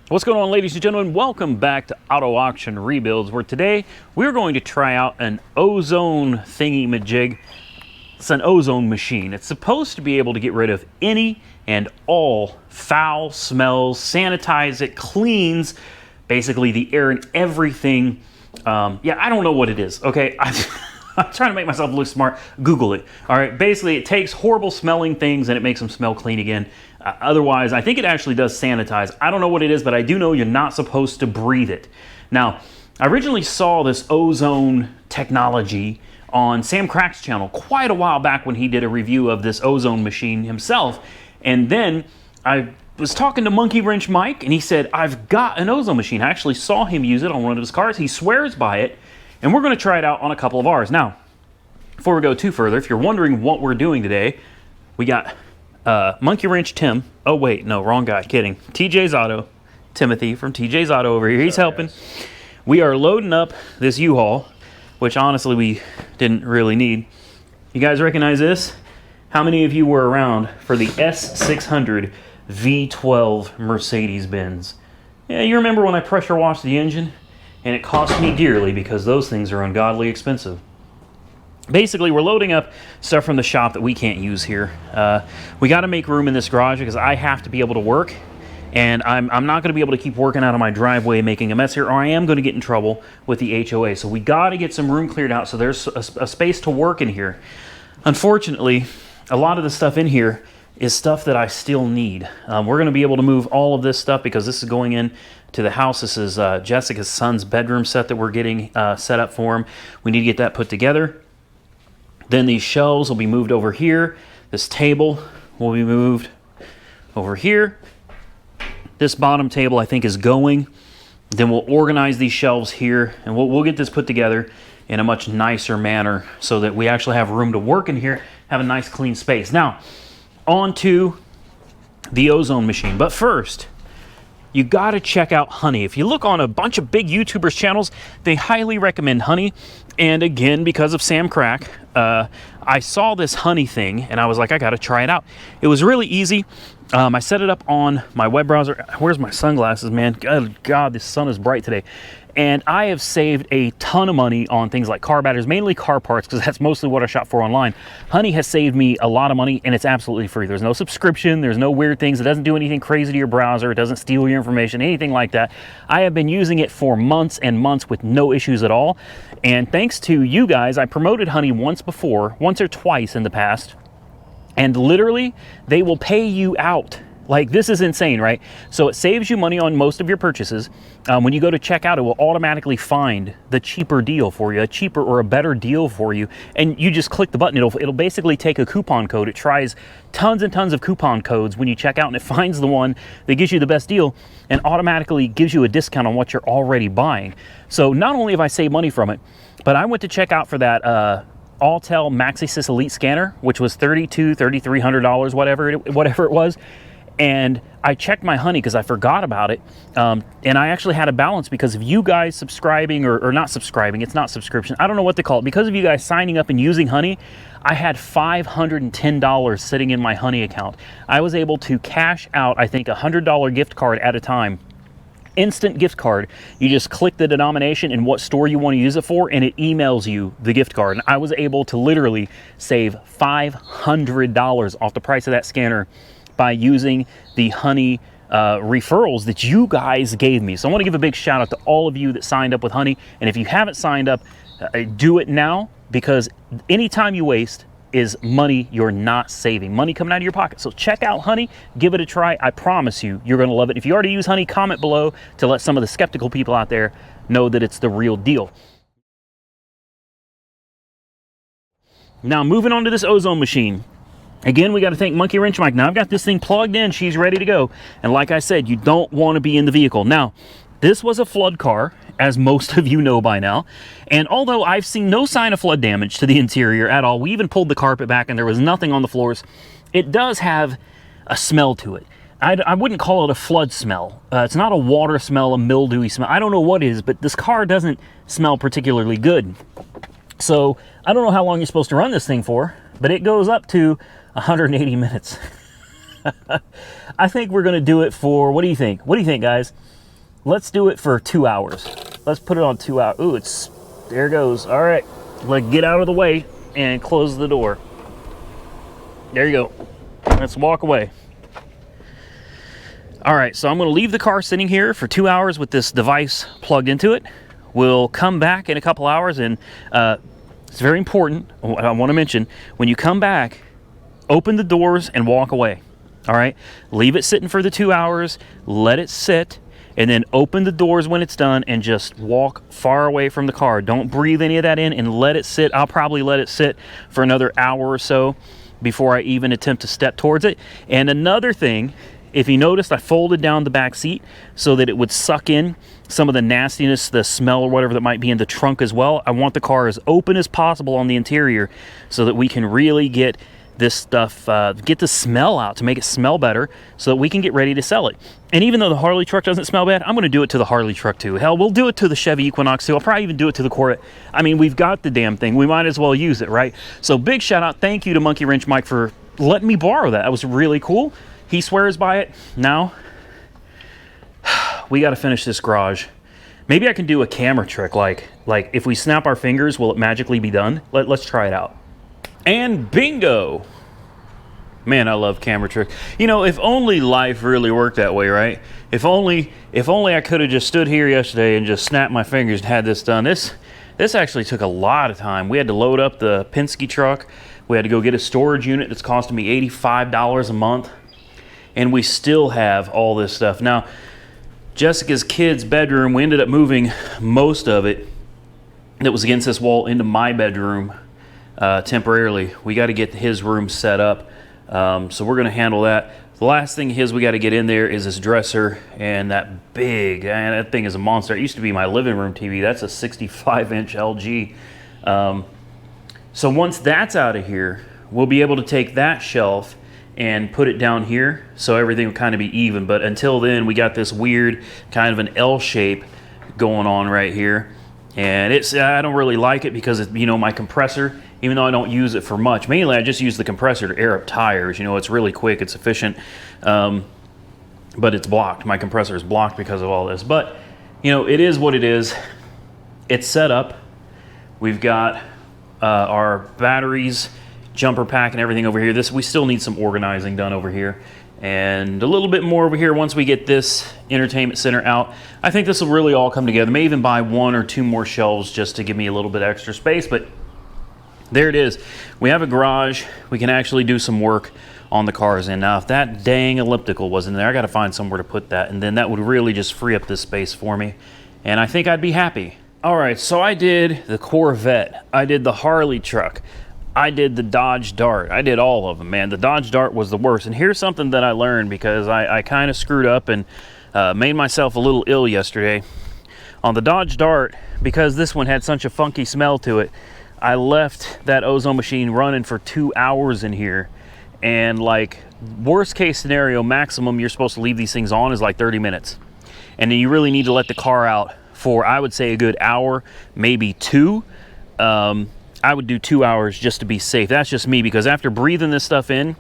What's going on, ladies and gentlemen? Welcome back to Auto Auction Rebuilds, where today we're going to try out an Ozone thingy-majig. It's an ozone machine. It's supposed to be able to get rid of any and all foul smells, sanitize it, cleans basically the air and everything. Yeah, I don't know what it is, okay? I'm trying to make myself look smart. Google it. All right, basically it takes horrible smelling things and it makes them smell clean again. Otherwise, I think it actually does sanitize. I don't know what it is, but I do know you're not supposed to breathe it. Now, I originally saw this ozone technology on Sam Crack's channel quite a while back when he did a review of this ozone machine himself. And then I was talking to Monkey Wrench Mike, and he said, I've got an ozone machine. I actually saw him use it on one of his cars. He swears by it, and we're going to try it out on a couple of ours. Now, before we go too further, if you're wondering what we're doing today, we got Monkey Wrench Tim. Oh wait, no, wrong guy, kidding. TJ's Auto, Timothy from TJ's Auto over here. He's helping. We are loading up this U-Haul, which honestly we didn't really need. You guys recognize this? How many of you were around for the S600 V12 Mercedes-Benz? Yeah, you remember when I pressure washed the engine? And it cost me dearly because those things are ungodly expensive. Basically, we're loading up stuff from the shop that we can't use here. We got to make room in this garage because I have to be able to work, and I'm not going to be able to keep working out of my driveway making a mess here, or I am going to get in trouble with the HOA. So we got to get some room cleared out so there's a space to work in here. Unfortunately, a lot of the stuff in here is stuff that I still need. We're going to be able to move all of this stuff because this is going in to the house. This is Jessica's son's bedroom set that we're getting set up for him. We need to get that put together. Then these shelves will be moved over here. This table will be moved over here. This bottom table I think is going. Then we'll organize these shelves here, and we'll get this put together in a much nicer manner so that we actually have room to work in here, have a nice clean space. Now, on to the ozone machine. But first, you got to check out Honey. If you look on a bunch of big YouTubers channels, they highly recommend Honey. And again, because of Sam Crack, I saw this Honey thing and I was like, I got to try it out. It was really easy. I set it up on my web browser. Where's my sunglasses, man? Good God, the sun is bright today. And I have saved a ton of money on things like car batteries, mainly car parts, because that's mostly what I shop for online. Honey has saved me a lot of money, and it's absolutely free. There's no subscription. There's no weird things. It doesn't do anything crazy to your browser. It doesn't steal your information, anything like that. I have been using it for months and months with no issues at all. And thanks to you guys, I promoted Honey once or twice in the past, and literally, they will pay you out. Like, this is insane, right? So it saves you money on most of your purchases. When you go to checkout, it will automatically find the cheaper deal for you, a cheaper or a better deal for you. And you just click the button. It'll basically take a coupon code. It tries tons and tons of coupon codes when you check out, and it finds the one that gives you the best deal and automatically gives you a discount on what you're already buying. So not only have I saved money from it, but I went to check out for that Alltel MaxiSys Elite scanner, which was $3,300, whatever it was. And I checked my Honey because I forgot about it. And I actually had a balance because of you guys subscribing or not subscribing. It's not subscription. I don't know what to call it. Because of you guys signing up and using Honey, I had $510 sitting in my Honey account. I was able to cash out, I think, a $100 gift card at a time. Instant gift card. You just click the denomination and what store you want to use it for, and it emails you the gift card. And I was able to literally save $500 off the price of that scanner by using the Honey referrals that you guys gave me. So I want to give a big shout out to all of you that signed up with Honey. And if you haven't signed up, do it now, because any time you waste is money you're not saving. Money coming out of your pocket. So check out Honey, give it a try. I promise you, you're going to love it. If you already use Honey, comment below to let some of the skeptical people out there know that it's the real deal. Now, moving on to this ozone machine. Again, we got to thank Monkey Wrench Mike. Now, I've got this thing plugged in. She's ready to go. And like I said, you don't want to be in the vehicle. Now, this was a flood car, as most of you know by now. And although I've seen no sign of flood damage to the interior at all, we even pulled the carpet back and there was nothing on the floors, it does have a smell to it. I wouldn't call it a flood smell. It's not a water smell, a mildewy smell. I don't know what it is, but this car doesn't smell particularly good. So I don't know how long you're supposed to run this thing for, but it goes up to 180 minutes. I think we're going to do it for, what do you think? What do you think, guys? let's do it for 2 hours. Let's put it on 2 hours. Ooh, there it goes. All right, like get out of the way and close the door. There you go. Let's walk away. All right, so I'm gonna leave the car sitting here for 2 hours with this device plugged into it. We'll come back in a couple hours, and it's very important, I want to mention, when you come back, open the doors and walk away. All right, leave it sitting for the 2 hours, let it sit, and then open the doors when it's done and just walk far away from the car. Don't breathe any of that in, and let it sit. I'll probably let it sit for another hour or so before I even attempt to step towards it. And another thing, if you noticed, I folded down the back seat so that it would suck in some of the nastiness, the smell or whatever that might be in the trunk as well. I want the car as open as possible on the interior so that we can really get this stuff, get the smell out, to make it smell better so that we can get ready to sell it. And even though the Harley truck doesn't smell bad, I'm going to do it to the Harley truck too. Hell, we'll do it to the Chevy Equinox too. I'll probably even do it to the Corvette. I mean, we've got the damn thing. We might as well use it, right? So big shout out, thank you to Monkey Wrench Mike for letting me borrow that. That was really cool. He swears by it. Now, we got to finish this garage. Maybe I can do a camera trick, like if we snap our fingers, will it magically be done? Let's try it out. And bingo! Man, I love camera tricks. You know, if only life really worked that way, right? If only I could have just stood here yesterday and just snapped my fingers and had this done. This actually took a lot of time. We had to load up the Penske truck. We had to go get a storage unit that's costing me $85 a month. And we still have all this stuff. Now, Jessica's kid's bedroom, we ended up moving most of it that was against this wall into my bedroom temporarily. We got to get his room set up. So we're going to handle that. The last thing we got to get in there is this dresser, and that big, and that thing is a monster. It used to be my living room TV. That's a 65-inch LG. So once that's out of here, we'll be able to take that shelf and put it down here so everything will kind of be even. But until then, we got this weird kind of an L shape going on right here. And I don't really like it because it's, you know, my compressor, even though I don't use it for much, mainly I just use the compressor to air up tires. You know, it's really quick, it's efficient, but it's blocked. My compressor is blocked because of all this. But, you know, it is what it is. It's set up. We've got our batteries, jumper pack and everything over here. We still need some organizing done over here, and a little bit more over here once we get this entertainment center out. I think this will really all come together. May even buy 1 or 2 more shelves just to give me a little bit extra space, but there it is. We have a garage. We can actually do some work on the cars in. Now, if that dang elliptical wasn't there, I got to find somewhere to put that, and then that would really just free up this space for me, and I think I'd be happy. All right, so I did the Corvette. I did the Harley truck. I did the Dodge Dart. I did all of them, man. The Dodge Dart was the worst. And here's something that I learned, because I kind of screwed up and made myself a little ill yesterday. On the Dodge Dart, because this one had such a funky smell to it, I left that Ozone machine running for 2 hours in here. And like, worst case scenario, maximum you're supposed to leave these things on is like 30 minutes. And then you really need to let the car out for, I would say, a good hour, maybe 2. I would do 2 hours just to be safe. That's just me, because after breathing this stuff in,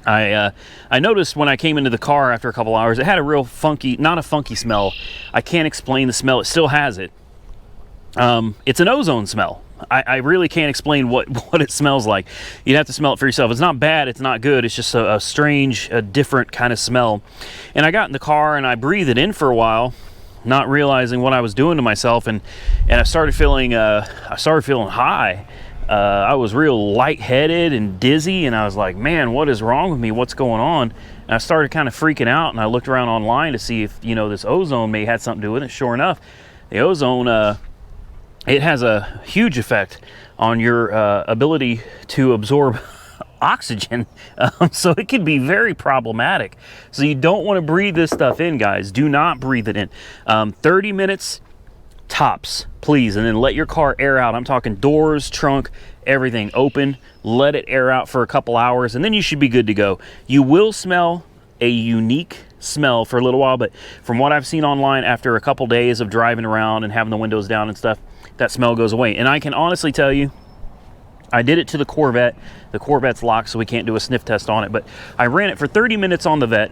I noticed when I came into the car after a couple hours, it had a real funky, not a funky smell. I can't explain the smell. It still has it. It's an ozone smell. I really can't explain what it smells like. You'd have to smell it for yourself. It's not bad. It's not good. It's just a strange, a different kind of smell. And I got in the car and I breathed it in for a while, not realizing what I was doing to myself, and I started feeling high. I was real lightheaded and dizzy, and I was like, man, what is wrong with me? What's going on? And I started kind of freaking out, and I looked around online to see if, you know, this ozone may have something to do with it. Sure enough, the ozone, it has a huge effect on your ability to absorb oxygen, so it can be very problematic. So you don't want to breathe this stuff in, guys. Do not breathe it in. 30 minutes tops, please, and then let your car air out. I'm talking doors, trunk, everything open. Let it air out for a couple hours, and then you should be good to go. You will smell a unique smell for a little while, but from what I've seen online, after a couple days of driving around and having the windows down and stuff, that smell goes away. And I can honestly tell you, I did it to the Corvette. The Corvette's locked, so we can't do a sniff test on it, but I ran it for 30 minutes on the Vet,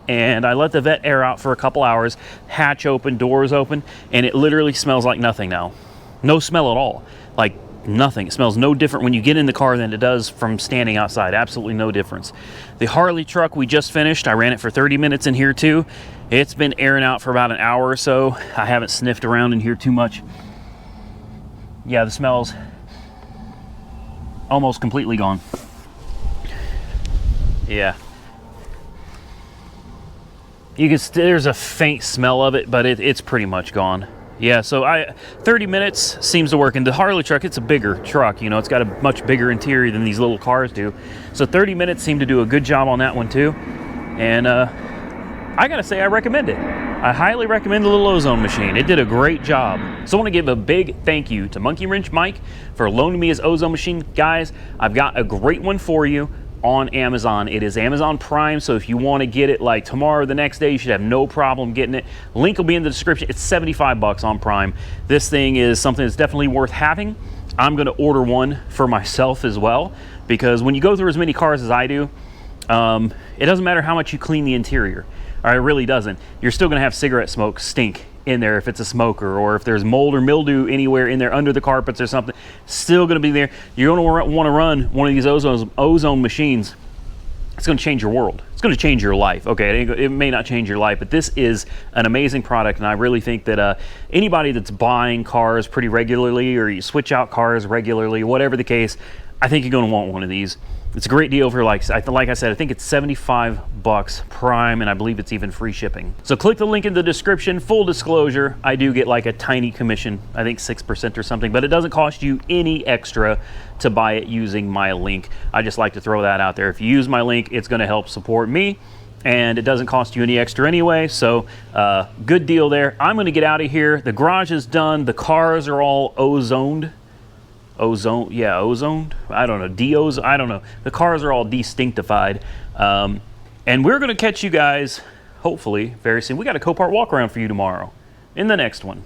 and I let the vet air out for a couple hours, hatch open, doors open, and it literally smells like nothing now. No smell at all. Like nothing. It smells no different when you get in the car than it does from standing outside. Absolutely no difference. The Harley truck we just finished, I ran it for 30 minutes in here too. It's been airing out for about an hour or so. I haven't sniffed around in here too much. Yeah, the smell's almost completely gone. Yeah. You can there's a faint smell of it, but it's pretty much gone. Yeah, so 30 minutes seems to work. And the Harley truck, it's a bigger truck, you know, it's got a much bigger interior than these little cars do. So 30 minutes seemed to do a good job on that one too. And I gotta say, I recommend it. I highly recommend the little Ozone machine. It did a great job. So I want to give a big thank you to Monkey Wrench Mike for loaning me his Ozone machine. Guys, I've got a great one for you on Amazon. It is Amazon Prime, so if you want to get it like tomorrow or the next day, you should have no problem getting it. Link will be in the description. It's 75 bucks on Prime. This thing is something that's definitely worth having. I'm going to order one for myself as well, because when you go through as many cars as I do, it doesn't matter how much you clean the interior. Or it really doesn't. You're still going to have cigarette smoke stink in there if it's a smoker, or if there's mold or mildew anywhere in there under the carpets or something, still going to be there. You're going to want to run one of these ozone machines. It's going to change your world. It's going to change your life. Okay, it may not change your life, but this is an amazing product, and I really think that anybody that's buying cars pretty regularly, or you switch out cars regularly, whatever the case, I think you're going to want one of these. It's a great deal for, like I said, I think it's 75 bucks Prime, and I believe it's even free shipping. So click the link in the description. Full disclosure, I do get like a tiny commission, I think 6% or something, but it doesn't cost you any extra to buy it using my link. I just like to throw that out there. If you use my link, it's going to help support me, and it doesn't cost you any extra anyway, so good deal there. I'm going to get out of here. The garage is done. The cars are all ozoned. Ozone, yeah, ozoned. I don't know, I don't know. The cars are all destinctified, and we're going to catch you guys hopefully very soon. We got a Copart walk around for you tomorrow in the next one.